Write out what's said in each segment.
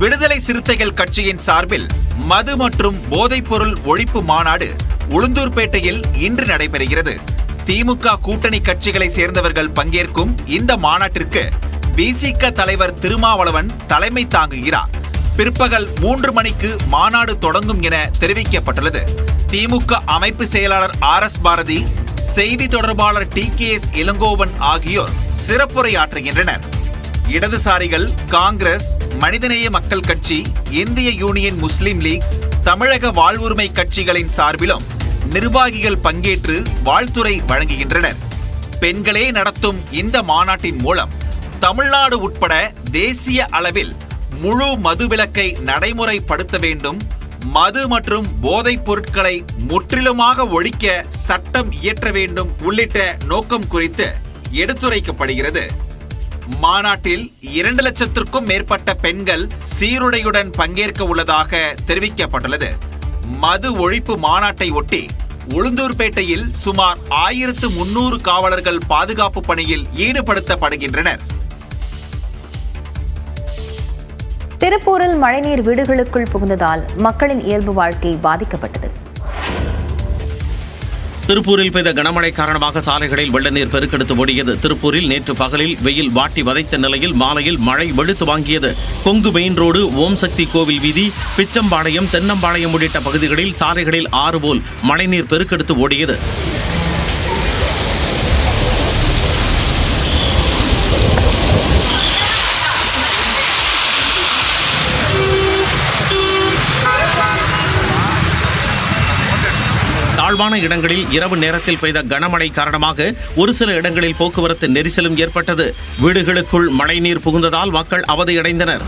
விடுதலை சிறுத்தைகள் கட்சியின் சார்பில் மது மற்றும் போதைப்பொருள் ஒழிப்பு மாநாடு உளுந்தூர்பேட்டையில் இன்று நடைபெறுகிறது. திமுக கூட்டணி கட்சிகளை சேர்ந்தவர்கள் பங்கேற்கும் இந்த மாநாட்டிற்கு விசிக தலைவர் திருமாவளவன் தலைமை தாங்குகிறார். பிற்பகல் 3 மணிக்கு மாநாடு தொடங்கும் என தெரிவிக்கப்பட்டுள்ளது. திமுக அமைப்பு செயலாளர் RS பாரதி, செய்தி தொடர்பாளர் TKS இளங்கோவன் ஆகியோர் சிறப்புரையாற்றுகின்றனர். இடதுசாரிகள், காங்கிரஸ், மனிதநேய மக்கள் கட்சி, இந்திய யூனியன் முஸ்லிம் லீக், தமிழக வாழ்வுரிமை கட்சிகளின் சார்பிலும் நிர்வாகிகள் பங்கேற்று வாழ்த்துரை வழங்குகின்றனர். பெண்களே நடத்தும் இந்த மாநாட்டின் மூலம் தமிழ்நாடு உட்பட தேசிய அளவில் முழு மதுவிலக்கை நடைமுறைப்படுத்த வேண்டும், மது மற்றும் போதைப் பொருட்களை முற்றிலுமாக ஒழிக்க சட்டம் இயற்ற வேண்டும் உள்ளிட்ட நோக்கம் குறித்து எடுத்துரைக்கப்படுகிறது. மாநாட்டில் 2 லட்சத்திற்கும் மேற்பட்ட பெண்கள் சீருடையுடன் பங்கேற்க உள்ளதாக தெரிவிக்கப்பட்டுள்ளது. மது ஒழிப்பு மாநாட்டை ஒட்டி உளுந்தூர்பேட்டையில் சுமார் 1300 காவலர்கள் பாதுகாப்பு பணியில் ஈடுபடுத்தப்படுகின்றனர். திருப்பூரில் மழைநீர் வீடுகளுக்குள் புகுந்ததால் மக்களின் இயல்பு வாழ்க்கை பாதிக்கப்பட்டது. திருப்பூரில் பெய்த கனமழை காரணமாக சாலைகளில் வெள்ள நீர் பெருக்கெடுத்து ஓடியது. திருப்பூரில் நேற்று பகலில் வெயில் வாட்டி வதைத்த நிலையில் மாலையில் மழை வெளுத்து வாங்கியது. கொங்கு மெயின் ரோடு, ஓம் சக்தி கோவில் வீதி, பிச்சம்பாளையம், தென்னம்பாளையம் உள்ளிட்ட பகுதிகளில் சாலைகளில் ஆறு போல் மழைநீர் பெருக்கெடுத்து ஓடியது. தாழ்வான இடங்களில் இரவு நேரத்தில் பெய்த கனமழை காரணமாக ஒரு சில இடங்களில் போக்குவரத்து நெரிசலும் ஏற்பட்டது. வீடுகளுக்குள் மழைநீர் புகுந்ததால் மக்கள் அவதியடைந்தனர்.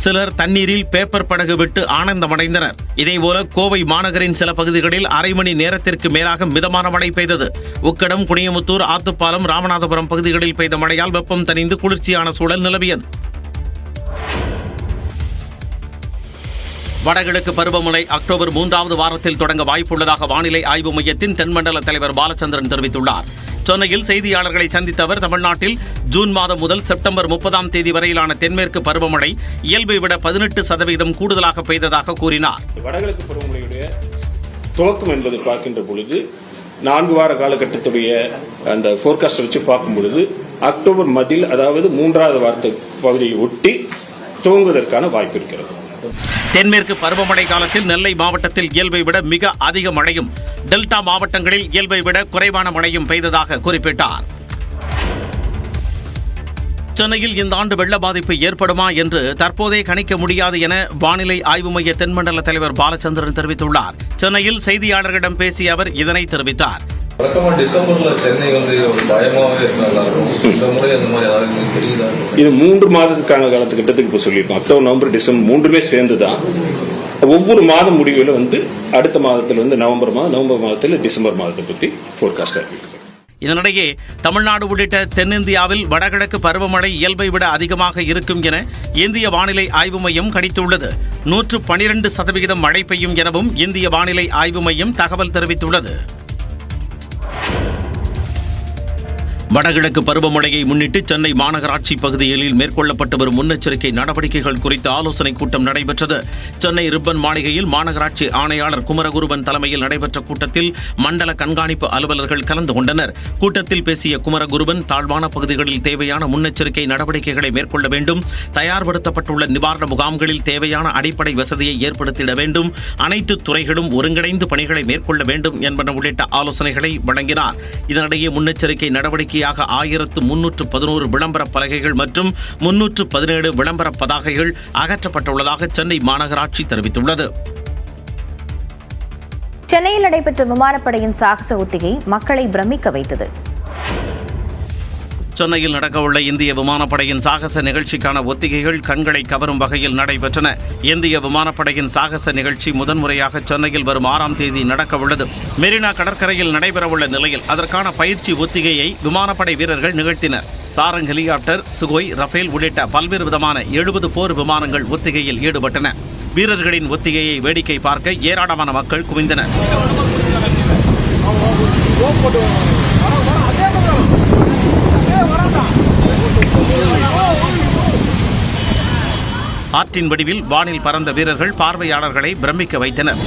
சிலர் தண்ணீரில் பேப்பர் படகு விட்டு ஆனந்தமடைந்தனர். இதேபோல கோவை மாநகரின் சில பகுதிகளில் அரை மணி நேரத்திற்கு மேலாக மிதமான மழை பெய்தது. உக்கடம், குனியமுத்தூர், ஆத்துப்பாலம், ராமநாதபுரம் பகுதிகளில் பெய்த மழையால் வெப்பம் தணிந்து குளிர்ச்சியான சூழல் நிலவியது. வடகிழக்கு பருவமழை அக்டோபர் 3வது வாரத்தில் தொடங்க வாய்ப்புள்ளதாக வானிலை ஆய்வு மையத்தின் தென்மண்டல தலைவர் பாலச்சந்திரன் தெரிவித்துள்ளார். சென்னையில் செய்தியாளர்களை சந்தித்த அவர் தமிழ்நாட்டில் ஜூன் மாதம் முதல் செப்டம்பர் 30ஆம் தேதி வரையிலான தென்மேற்கு பருவமழை இயல்பை விட 18% கூடுதலாக பெய்ததாக கூறினார். வடகிழக்கு பருவமழையுடைய துவக்கம் என்பதை பார்க்கின்ற பொழுது 4 வார காலகட்டத்துடைய அந்த போர்காஸ்ட் வச்சு பார்க்கும் பொழுது அக்டோபர் மத்தியில், அதாவது 3வது வாரத்தை பகுதியை ஒட்டி துவங்குவதற்கான வாய்ப்பு இருக்கிறது. தென்மேற்கு பருவமழை காலத்தில் நெல்லை மாவட்டத்தில் இயல்பை விட மிக அதிக மழையும், டெல்டா மாவட்டங்களில் இயல்பை விட குறைவான மழையும் பெய்ததாக குறிப்பிட்டார். சென்னையில் இந்த ஆண்டு வெள்ள பாதிப்பு ஏற்படுமா என்று தற்போதே கணிக்க முடியாது என வானிலை ஆய்வு மைய தென்மண்டல தலைவர் பாலச்சந்திரன் தெரிவித்துள்ளார். சென்னையில் செய்தியாளர்களிடம் பேசிய அவர் இதனை தெரிவித்தார். இது 3 மாதத்துக்கான காலத்துக்கிட்டத்துக்கு இப்ப சொல்லியிருக்கோம். அக்டோபர், நவம்பர், டிசம்பர் 3மே சேர்ந்துதான். ஒவ்வொரு மாதம் முடிவில் அடுத்த மாதத்தில் நவம்பர் மாதத்தில் டிசம்பர் மாதத்தை பற்றி போர்காஸ்ட் ஆகிருக்கு. இதனிடையே தமிழ்நாடு உள்ளிட்ட தென்னிந்தியாவில் வடகிழக்கு பருவமழை இயல்பை விட அதிகமாக இருக்கும் என இந்திய வானிலை ஆய்வு மையம் கணித்துள்ளது. 112% மழை பெய்யும் எனவும் இந்திய வானிலை ஆய்வு மையம் தகவல் தெரிவித்துள்ளது. வடகிழக்கு பருவமழையை முன்னிட்டு சென்னை மாநகராட்சி பகுதிகளில் மேற்கொள்ளப்பட்டு வரும் முன்னெச்சரிக்கை நடவடிக்கைகள் குறித்த ஆலோசனைக் கூட்டம் நடைபெற்றது. சென்னை ரிப்பன் மாளிகையில் மாநகராட்சி ஆணையாளர் குமரகுருபன் தலைமையில் நடைபெற்ற கூட்டத்தில் மண்டல கண்காணிப்பு அலுவலர்கள் கலந்து கொண்டனர். கூட்டத்தில் பேசிய குமரகுருபன் தாழ்வான பகுதிகளில் தேவையான முன்னெச்சரிக்கை நடவடிக்கைகளை மேற்கொள்ள வேண்டும், தயார்படுத்தப்பட்டுள்ள நிவாரண முகாம்களில் தேவையான அடிப்படை வசதியை ஏற்படுத்திட வேண்டும், அனைத்து துறைகளும் ஒருங்கிணைந்து பணிகளை மேற்கொள்ள வேண்டும் என்பன உள்ளிட்ட ஆலோசனைகளை வழங்கினார். இதனிடையே முன்னெச்சரிக்கை நடவடிக்கை 1311 விளம்பர பலகைகள் மற்றும் 317 விளம்பர பதாகைகள் அகற்றப்பட்டுள்ளதாக சென்னை மாநகராட்சி தெரிவித்துள்ளது. சென்னையில் நடைபெற்ற விமானப்படையின் சாகச ஒத்திகை மக்களை பிரமிக்க வைத்தது. சென்னையில் நடக்கவுள்ள இந்திய விமானப்படையின் சாகச நிகழ்ச்சிக்கான ஒத்திகைகள் கண்களை கவரும் வகையில் நடைபெற்றன. இந்திய விமானப்படையின் சாகச நிகழ்ச்சி முதன்முறையாக சென்னையில் வரும் 6ஆம் தேதி நடக்கவுள்ளது. மெரினா கடற்கரையில் நடைபெறவுள்ள நிலையில் அதற்கான பயிற்சி ஒத்திகையை விமானப்படை வீரர்கள் நிகழ்த்தினர். சாரங் ஹெலிகாப்டர், சுகோய், ரஃபேல் உள்ளிட்ட பல்வேறு விதமான 70 போர் விமானங்கள் ஒத்திகையில் ஈடுபட்டன. வீரர்களின் ஒத்திகையை வேடிக்கை பார்க்க ஏராளமான மக்கள் குவிந்தனர். ஆற்றின் வடிவில் வானில் பறந்த வீரர்கள் பார்வையாளர்களை பிரமிக்க வைத்தனர்.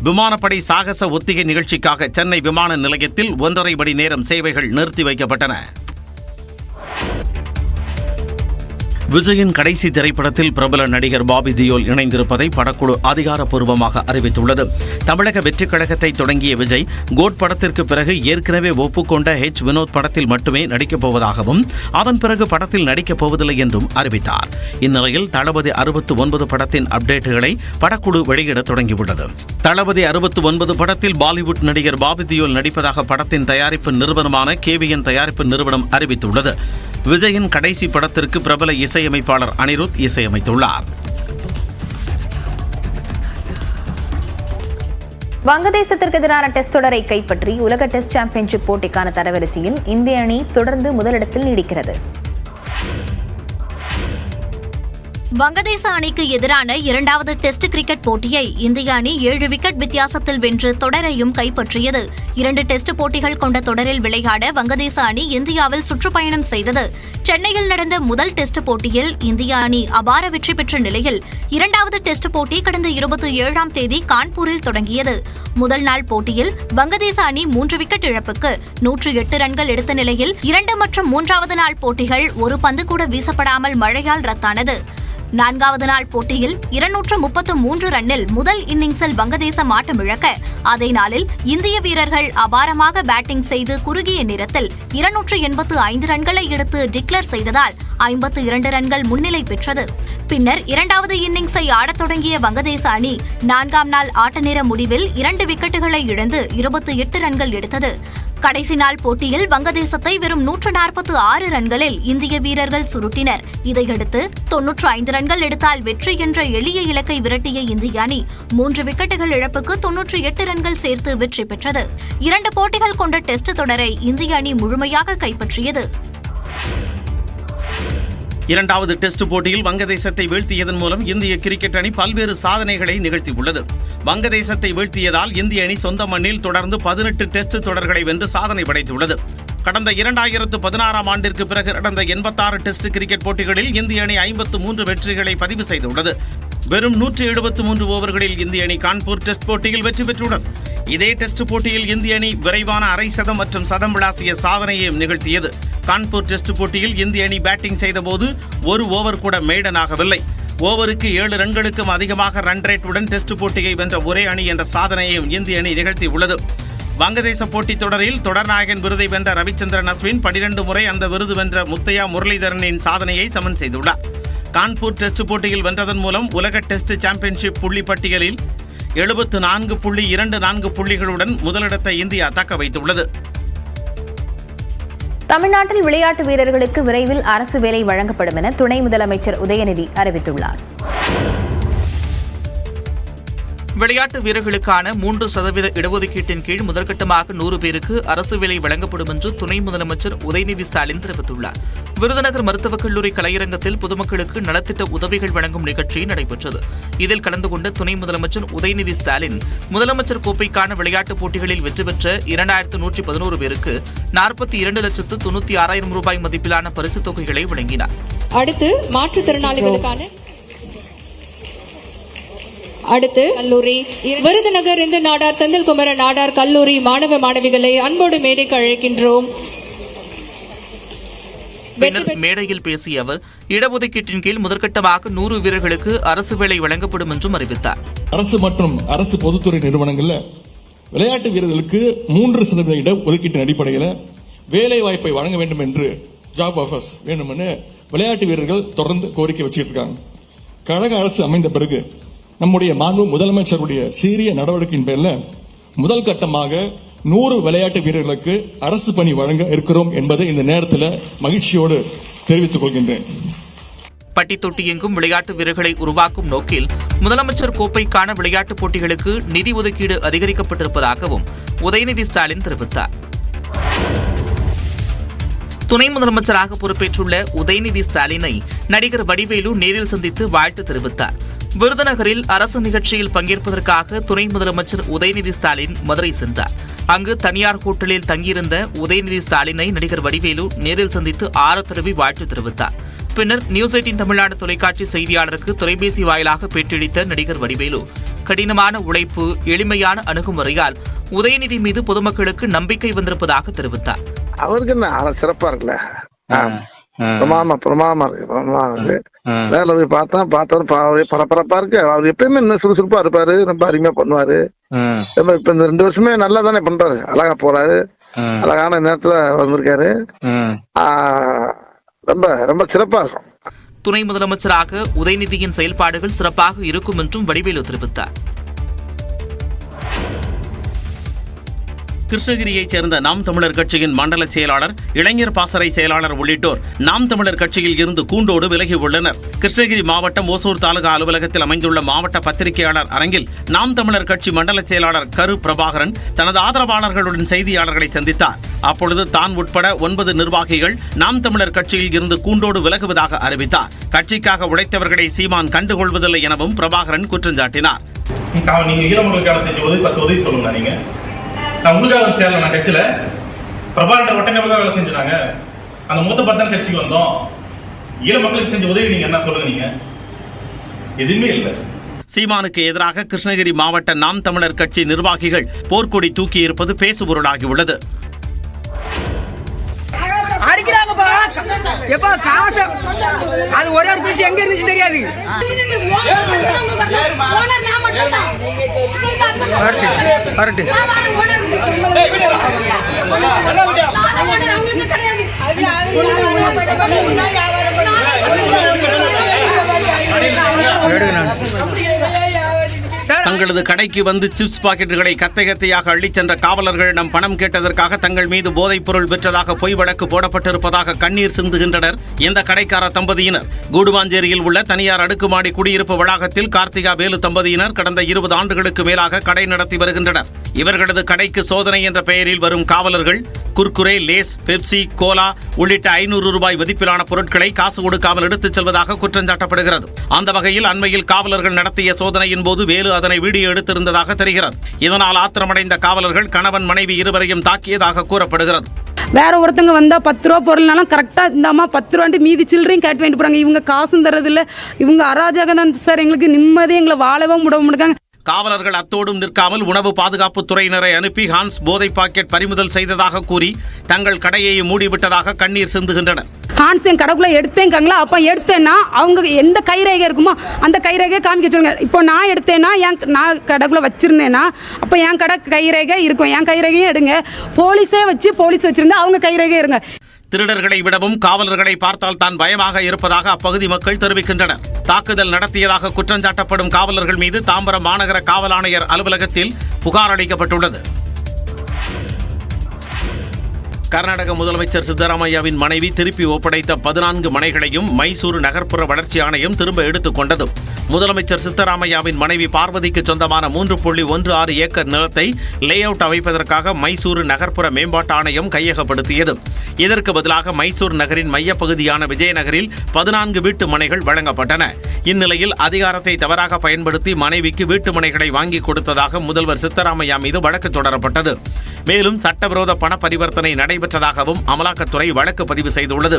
விமானப்படை சாகச ஒத்திகை நிகழ்ச்சிக்காக சென்னை விமான நிலையத்தில் 1.5 மணி நேரம் சேவைகள் நிறுத்தி வைக்கப்பட்டன. விஜயின் கடைசி திரைப்படத்தில் பிரபல நடிகர் பாபி தியோல் இணைந்திருப்பதை படக்குழு அதிகாரப்பூர்வமாக அறிவித்துள்ளது. தமிழக வெற்றிக் கழகத்தை தொடங்கிய விஜய் கோட் படத்திற்கு பிறகு ஏற்கனவே ஒப்புக்கொண்ட வினோத் படத்தில் மட்டுமே நடிக்கப் போவதாகவும் அதன் பிறகு படத்தில் நடிக்கப் போவதில்லை என்றும் அறிவித்தார். இந்நிலையில் தளபதி 69 படத்தின் அப்டேட்டுகளை படக்குழு வெளியிட தொடங்கியுள்ளது. தளபதி 69 படத்தில் பாலிவுட் நடிகர் பாபி தியோல் நடிப்பதாக படத்தின் தயாரிப்பு நிறுவனமான KVN தயாரிப்பு நிறுவனம் அறிவித்துள்ளது. விஜயின் கடைசி படத்திற்கு பிரபல இசையமைப்பாளர் அனிருத் இசையமைத்துள்ளார். வங்கதேசத்திற்கு எதிரான டெஸ்ட் தொடரை கைப்பற்றி உலக டெஸ்ட் சாம்பியன்ஷிப் போட்டிக்கான தரவரிசையில் இந்திய அணி தொடர்ந்து முதலிடத்தில் நீடிக்கிறது. வங்கதேச அணிக்கு எதிரான 2வது டெஸ்ட் கிரிக்கெட் போட்டியை இந்திய அணி 7 விக்கெட் வித்தியாசத்தில் வென்று தொடரையும் கைப்பற்றியது. 2 டெஸ்ட் போட்டிகள் கொண்ட தொடரில் விளையாட வங்கதேச அணி இந்தியாவில் சுற்றுப்பயணம் செய்தது. சென்னையில் நடந்த முதல் டெஸ்ட் போட்டியில் இந்திய அணி அபார வெற்றி பெற்ற நிலையில் 2வது டெஸ்ட் போட்டி கடந்த 27ஆம் தேதி கான்பூரில் தொடங்கியது. முதல் நாள் போட்டியில் வங்கதேச அணி 3 விக்கெட் இழப்புக்கு 108 ரன்கள் எடுத்த நிலையில் 2 மற்றும் 3வது நாள் போட்டிகள் ஒரு பந்து கூட வீசப்படாமல் மழையால் ரத்தானது. 4வது நாள் போட்டியில் 233 ரன்னில் முதல் இன்னிங்ஸில் வங்கதேசம் ஆட்டமிழக்க, அதே நாளில் இந்திய வீரர்கள் அபாரமாக பேட்டிங் செய்து குறுகிய நேரத்தில் 285 ரன்களை எடுத்து டிக்ளேர் செய்ததால் 52 ரன்கள் முன்னிலை பெற்றது. பின்னர் 2வது இன்னிங்ஸை ஆடத் தொடங்கிய வங்கதேச அணி 4ஆம் நாள் ஆட்ட நேர முடிவில் 2 விக்கெட்டுகளை இழந்து 28 ரன்கள் எடுத்தது. கடைசி நாள் போட்டியில் வங்கதேசத்தை வெறும் 146 ரன்களில் இந்திய வீரர்கள் சுருட்டினர். இதையடுத்து 95 ரன்கள் எடுத்தால் வெற்றி என்ற எளிய இலக்கை விரட்டிய இந்திய அணி 3 விக்கெட்டுகள் இழப்புக்கு 98 ரன்கள் சேர்த்து வெற்றி பெற்றது. 2 போட்டிகள் கொண்ட டெஸ்ட் தொடரை இந்திய அணி முழுமையாக கைப்பற்றியது. 2வது டெஸ்ட் போட்டியில் வங்கதேசத்தை வீழ்த்தியதன் மூலம் இந்திய கிரிக்கெட் அணி பல்வேறு சாதனைகளை நிகழ்த்தியுள்ளது. வங்கதேசத்தை வீழ்த்தியதால் இந்திய அணி சொந்த மண்ணில் தொடர்ந்து 18 டெஸ்ட் தொடர்களை வென்று சாதனை படைத்துள்ளது. கடந்த 2016ஆம் ஆண்டிற்கு பிறகு நடந்த 86 டெஸ்ட் கிரிக்கெட் போட்டிகளில் இந்திய அணி 53 வெற்றிகளை பதிவு செய்துள்ளது. வெறும் 173 ஓவர்களில் இந்திய அணி கான்பூர் டெஸ்ட் போட்டியில் வெற்றி பெற்றுள்ளது. இதே டெஸ்ட் போட்டியில் இந்திய அணி விரைவான அரை சதம் மற்றும் சதம் விளாசிய சாதனையையும் நிகழ்த்தியது. கான்பூர் டெஸ்ட் போட்டியில் இந்திய அணி பேட்டிங் செய்தபோது ஒரு ஓவர் கூட மெய்டனாகவில்லை. ஓவருக்கு 7 ரன்களுக்கும் அதிகமாக ரன் ரேட்டுடன் டெஸ்ட் போட்டியை வென்ற ஒரே அணி என்ற சாதனையையும் இந்திய அணி நிகழ்த்தியுள்ளது. வங்கதேச போட்டித் தொடரில் தொடர்நாயகன் விருதை வென்ற ரவிச்சந்திரன் அஸ்வின் 12 முறை அந்த விருது வென்ற முத்தையா முரளிதரனின் சாதனையை சமன் செய்துள்ளார். கான்பூர் டெஸ்ட் போட்டியில் வென்றதன் மூலம் உலக டெஸ்ட் சாம்பியன்ஷிப் புள்ளி பட்டியலில் 74.24 புள்ளிகளுடன் முதலிடத்தை இந்தியா தக்க வைத்துள்ளது. தமிழ்நாட்டில் விளையாட்டு வீரர்களுக்கு விரைவில் அரசு வேலை வழங்கப்படும் என துணை முதலமைச்சர் உதயநிதி அறிவித்துள்ளார். விளையாட்டு வீரர்களுக்கான 3% இடஒதுக்கீட்டின் கீழ் முதற்கட்டமாக 100 பேருக்கு அரசு வேலை வழங்கப்படும் என்று துணை முதலமைச்சர் உதயநிதி ஸ்டாலின் தெரிவித்துள்ளார். விருதுநகர் மருத்துவக் கல்லூரி கலையரங்கத்தில் பொதுமக்களுக்கு நலத்திட்ட உதவிகள் வழங்கும் நிகழ்ச்சி நடைபெற்றது. இதில் கலந்து கொண்ட துணை முதலமைச்சர் உதயநிதி ஸ்டாலின் முதலமைச்சர் கோப்பைக்கான விளையாட்டுப் போட்டிகளில் வெற்றி பெற்ற 2111 பேருக்கு 42,96,000 ரூபாய் மதிப்பிலான பரிசுத் தொகைகளை வழங்கினார். அடுத்து கல்லூரி விருதுநகர் இந்து நாடார் செந்தில்குமர நாடார் கல்லூரி மாணவ மாணவிகளை அன்போடு மேடைக்கு அழைக்கின்றோம். பின்னர் மேடையில் பேசிய அவர் இடஒதுக்கீட்டின் கீழ் முதற்கட்டமாக 100 வீரர்களுக்கு அரசு வேலை வழங்கப்படும் என்றும் அறிவித்தார். அரசு மற்றும் அரசு பொதுத்துறை நிறுவனங்கள்ல விளையாட்டு வீரர்களுக்கு 3% இட ஒதுக்கீட்டின் அடிப்படையில் வேலை வாய்ப்பை வழங்க வேண்டும் என்று ஜாப் ஆஃபர்ஸ் வேண்டும்னு விளையாட்டு வீரர்கள் தொடர்ந்து கோரிக்கை வச்சுட்டு இருக்காங்க. கழக அரசு அமைந்த பிறகு நம்முடைய மாண்பு முதலமைச்சருடைய சீரிய நடவடிக்கையின் பேர்ல முதல் கட்டமாக 100 விளையாட்டு வீரர்களுக்கு அரசு பணி வழங்க இருக்கிறோம் என்பதை இந்த நேரத்தில் மகிழ்ச்சியோடு தெரிவித்துக் கொள்கின்றேன். பட்டி தொட்டி எங்கும் விளையாட்டு வீரர்களை உருவாக்கும் நோக்கில் முதலமைச்சர் கோப்பைக்கான விளையாட்டுப் போட்டிகளுக்கு நிதி ஒதுக்கீடு அதிகரிக்கப்பட்டிருப்பதாகவும் உதயநிதி ஸ்டாலின் தெரிவித்தார். துணை முதலமைச்சராக பொறுப்பேற்றுள்ள உதயநிதி ஸ்டாலினை நடிகர் வடிவேலு நேரில் சந்தித்து வாழ்த்து தெரிவித்தார். விருதுநகரில் அரசு நிகழ்ச்சியில் பங்கேற்பதற்காக துணை முதலமைச்சர் உதயநிதி ஸ்டாலின் மதுரை சென்றார். அங்கு தனியார் ஹோட்டலில் தங்கியிருந்த உதயநிதி ஸ்டாலினை நடிகர் வடிவேலு நேரில் சந்தித்து ஆரத்தழுவி வாழ்த்து தெரிவித்தார். பின்னர் நியூஸ் 18 தமிழ்நாடு தொலைக்காட்சி செய்தியாளருக்கு தொலைபேசி வாயிலாக பேட்டியளித்த நடிகர் வடிவேலு கடினமான உழைப்பு, எளிமையான அணுகுமுறையால் உதயநிதி மீது பொதுமக்களுக்கு நம்பிக்கை வந்திருப்பதாக தெரிவித்தார். அவருக்கு என்ன சிறப்பா இருக்குல்ல, பிரமாமா இருக்கு. வேலை போய் பார்த்தவரு பரபரப்பா இருக்கு. அவர் எப்பயுமே இன்னும் சுறுசுறுப்பா இருப்பாரு, ரொம்ப அருமையா பண்ணுவாரு. இப்ப இந்த 2 வருஷமே நல்லா தானே பண்றாரு, அழகா போறாரு, அழகான நேரத்துல வந்திருக்காரு. ரொம்ப ரொம்ப சிறப்பா இருக்கும். துணை முதலமைச்சராக உதயநிதியின் செயல்பாடுகள் சிறப்பாக இருக்கும் என்றும் வடிவேலு தெரிவித்தார். கிருஷ்ணகிரியைச் சேர்ந்த நாம் தமிழர் கட்சியின் மண்டல செயலாளர், இளைஞர் பாசறை செயலாளர் உள்ளிட்டோர் நாம் தமிழர் கட்சியில் இருந்து கூண்டோடு விலகியுள்ளனர். கிருஷ்ணகிரி மாவட்டம் ஓசூர் தாலுகா அலுவலகத்தில் அமைந்துள்ள மாவட்ட பத்திரிகையாளர் அரங்கில் நாம் தமிழர் கட்சி மண்டல செயலாளர் கரு பிரபாகரன் தனது ஆதரவாளர்களுடன் செய்தியாளர்களை சந்தித்தார். அப்பொழுது தான் உட்பட 9 நிர்வாகிகள் நாம் தமிழர் கட்சியில் இருந்து கூண்டோடு விலகுவதாக அறிவித்தார். கட்சிக்காக உழைத்தவர்களை சீமான் கண்டுகொள்வதில்லை எனவும் பிரபாகரன் குற்றம் சாட்டினார். நீங்க ஈழமக்களுக்கான செஞ்ச உதவி 10 உதவி சொல்லுங்க. நீங்க நான் உங்களுக்காக சேரல, நான் கட்சியில பிரபாகரன் ஒட்டனவுக்காக வேலை செஞ்சாங்க. அந்த மூத்த 10 கட்சிக்கு வந்தோம். ஈழ மக்களுக்கு செஞ்ச உதவி நீங்க என்ன சொல்லுங்க? நீங்க எதுவுமே இல்லை. சீமானுக்கு எதிராக கிருஷ்ணகிரி மாவட்ட நாம் தமிழர் கட்சி நிர்வாகிகள் போர்க்கொடி தூக்கி இருப்பது பேசுபொருளாகியுள்ளது. அது ஒரே ஒரு பீஸ் எங்க இருந்துச்சு தெரியாது. தங்களது கடைக்கு வந்து சிப்ஸ் பாக்கெட்டுகளை கத்தை கத்தையாக அள்ளிச் சென்ற காவலர்களிடம் பணம் கேட்டதற்காக தங்கள் மீது போதைப் பொருள் விற்றதாக பொய் வழக்கு போடப்பட்டிருப்பதாக கண்ணீர் சிந்துகின்றனர் இந்த கடைக்கார தம்பதியினர். கூடுவாஞ்சேரியில் உள்ள தனியார் அடுக்குமாடி குடியிருப்பு வளாகத்தில் கார்த்திகா வேலு தம்பதியினர் கடந்த 20 ஆண்டுகளுக்கு மேலாக கடை நடத்தி வருகின்றனர். இவர்களது கடைக்கு சோதனை என்ற பெயரில் வரும் காவலர்கள் குர்குரே, லேஸ், பெப்சி, கோலா உள்ளிட்ட 500 ரூபாய் மதிப்பிலான பொருட்களை காசு கொடுக்காமல் எடுத்துச் செல்வதாக குற்றம் சாட்டப்படுகிறது. அந்த வகையில் அண்மையில் காவலர்கள் நடத்திய சோதனையின் போது வேலு அதனை வீடியோ எடுத்திருந்ததாக தெரிகிறது. இதனால் ஆத்திரமடைந்த காவலர்கள் கணவன் மனைவி இருவரையும் தாக்கியதாக கூறப்படுகிறது. வேற ஒருத்தங்க வந்தா 10 ரூபா பொருள்னாலும் கரெக்டா இந்தாமா 10 ரூபாண்டு மீதி சில்லறையும் கேட்டு வேண்டி போறாங்க. இவங்க காசும் தரதில்ல, இவங்க அராஜகம் தான் சார். எங்களுக்கு நிம்மதி, எங்களை வாழவும் விட மாட்டாங்க. காவலர்கள் அத்தோடும் நிற்காமல் உணவு பாதுகாப்பு துறையினரை அனுப்பி ஹான்ஸ் போதை பாக்கெட் பறிமுதல் செய்ததாக கூறி தங்கள் கடையை மூடிவிட்டதாக கண்ணீர் சிந்துகின்றனர். ஹான்ஸ் என் கடைக்குள்ள எடுத்தேங்காங்களா, அப்ப எடுத்தேன்னா அவங்க எந்த கைரேகை இருக்குமோ அந்த கைரேகையை காமிக்க சொல்லுங்க. இப்போ நான் எடுத்தேன்னா நான் கடைக்குள்ள வச்சிருந்தேன்னா அப்ப என் கடை கைரேகை இருக்கும், என் கைரேகையும் எடுங்க. போலீஸ் வச்சிருந்தா அவங்க கைரேகை இருங்க. திருடர்களை விடவும் காவலர்களை பார்த்தால் தான் பயமாக இருப்பதாக அப்பகுதி மக்கள் தெரிவிக்கின்றனர். தாக்குதல் நடத்தியதாக குற்றம் சாட்டப்படும் காவலர்கள் மீது தாம்பரம் மாநகர காவல் ஆணையர் அலுவலகத்தில் புகார் அளிக்கப்பட்டுள்ளது. கர்நாடக முதலமைச்சர் சித்தராமையாவின் மனைவி திருப்பி ஒப்படைத்த 14 மனைகளையும் மைசூரு நகர்ப்புற வளர்ச்சி ஆணையம் திரும்ப எடுத்துக் கொண்டது. முதலமைச்சர் சித்தராமையாவின் மனைவி பார்வதிக்கு சொந்தமான 3.16 ஏக்கர் நிலத்தை லே அவுட் அமைப்பதற்காக மைசூரு நகர்ப்புற மேம்பாட்டு ஆணையம் கையகப்படுத்தியது. இதற்கு பதிலாக மைசூர் நகரின் மையப்பகுதியான விஜயநகரில் 14 வீட்டு மனைகள் வழங்கப்பட்டன. இந்நிலையில் அதிகாரத்தை தவறாக பயன்படுத்தி மனைவிக்கு வீட்டு மனைகளை வாங்கி கொடுத்ததாக முதல்வர் சித்தராமையா மீது வழக்கு தொடரப்பட்டது. மேலும் சட்டவிரோத பண பரிவர்த்தனை நடைபெற்றதாகவும் அமலாக்கத்துறை வழக்கு பதிவு செய்துள்ளது.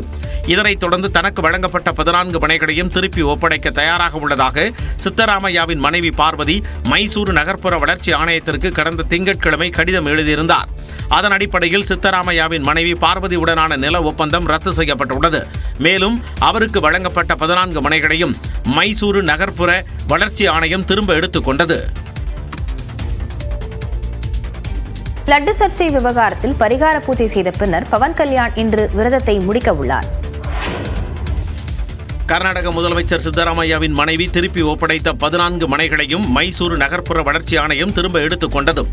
இதனைத் தொடர்ந்து தனக்கு வழங்கப்பட்ட 14 மனைகளையும் திருப்பி ஒப்படைக்க தயாராக உள்ளதாக சித்தராமையாவின் மனைவி பார்வதி மைசூரு நகர்ப்புற வளர்ச்சி ஆணையத்திற்கு கடந்த திங்கட்கிழமை கடிதம் எழுதியிருந்தார். அதன் அடிப்படையில் சித்தராமையாவின் மனைவி பார்வதியுடனான நில ஒப்பந்தம் ரத்து செய்யப்பட்டுள்ளது. மேலும் அவருக்கு வழங்கப்பட்ட 14 மனைகளையும் மைசூரு நகர்ப்புற வளர்ச்சி ஆணையம் திரும்ப எடுத்துக் கொண்டது. லட்டு சர்ச்சை விவகாரத்தில் பரிகார பூஜை செய்த பின்னர் பவன் கல்யாண் இன்று விரதத்தை முடிக்க உள்ளார். கர்நாடக முதலமைச்சர் சித்தராமையாவின் மனைவி திருப்பி ஒப்படைத்த 14 மனைகளையும் மைசூரு நகர்ப்புற வளர்ச்சி ஆணையம் திரும்ப எடுத்துக் கொண்டது.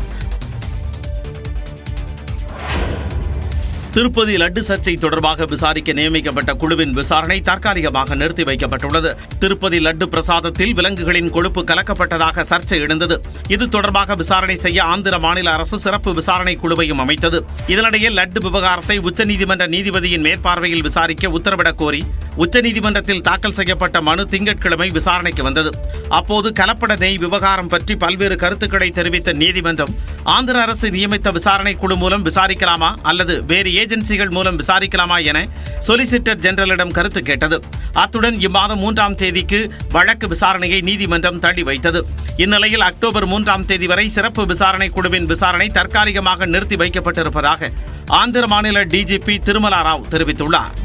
திருப்பதி லட்டு சர்ச்சை தொடர்பாக விசாரிக்க நியமிக்கப்பட்ட குழுவின் விசாரணை தற்காலிகமாக நிறுத்தி வைக்கப்பட்டுள்ளது. திருப்பதி லட்டு பிரசாதத்தில் விலங்குகளின் கொழுப்பு கலக்கப்பட்டதாக சர்ச்சை எழுந்தது. இது தொடர்பாக விசாரணை செய்ய ஆந்திர மாநில அரசு சிறப்பு விசாரணை குழுவையும் அமைத்தது. இதனிடையே லட்டு விவகாரத்தை உச்சநீதிமன்ற நீதிபதியின் மேற்பார்வையில் விசாரிக்க உத்தரவிடக் கோரி உச்சநீதிமன்றத்தில் தாக்கல் செய்யப்பட்ட மனு திங்கட்கிழமை விசாரணைக்கு வந்தது. அப்போது கலப்பட நெய் விவகாரம் பற்றி பல்வேறு கருத்துக்களை தெரிவித்த நீதிமன்றம் ஆந்திர அரசு நியமித்த விசாரணை குழு மூலம் விசாரிக்கலாமா அல்லது வேறு ஏஜென்சிகள் மூலம் விசாரிக்கலாமா என சொலிசிட்டர் ஜெனரலிடம் கருத்து கேட்டது. அத்துடன் இம்மாதம் 3ஆம் தேதிக்கு வழக்கு விசாரணையை நீதிமன்றம் தள்ளி வைத்தது. இந்நிலையில் அக்டோபர் 3ஆம் தேதி வரை சிறப்பு விசாரணை குழுவின் விசாரணை தற்காலிகமாக நிறுத்தி வைக்கப்பட்டிருப்பதாக ஆந்திர மாநில டிஜிபி திருமலா ராவ் தெரிவித்துள்ளார்.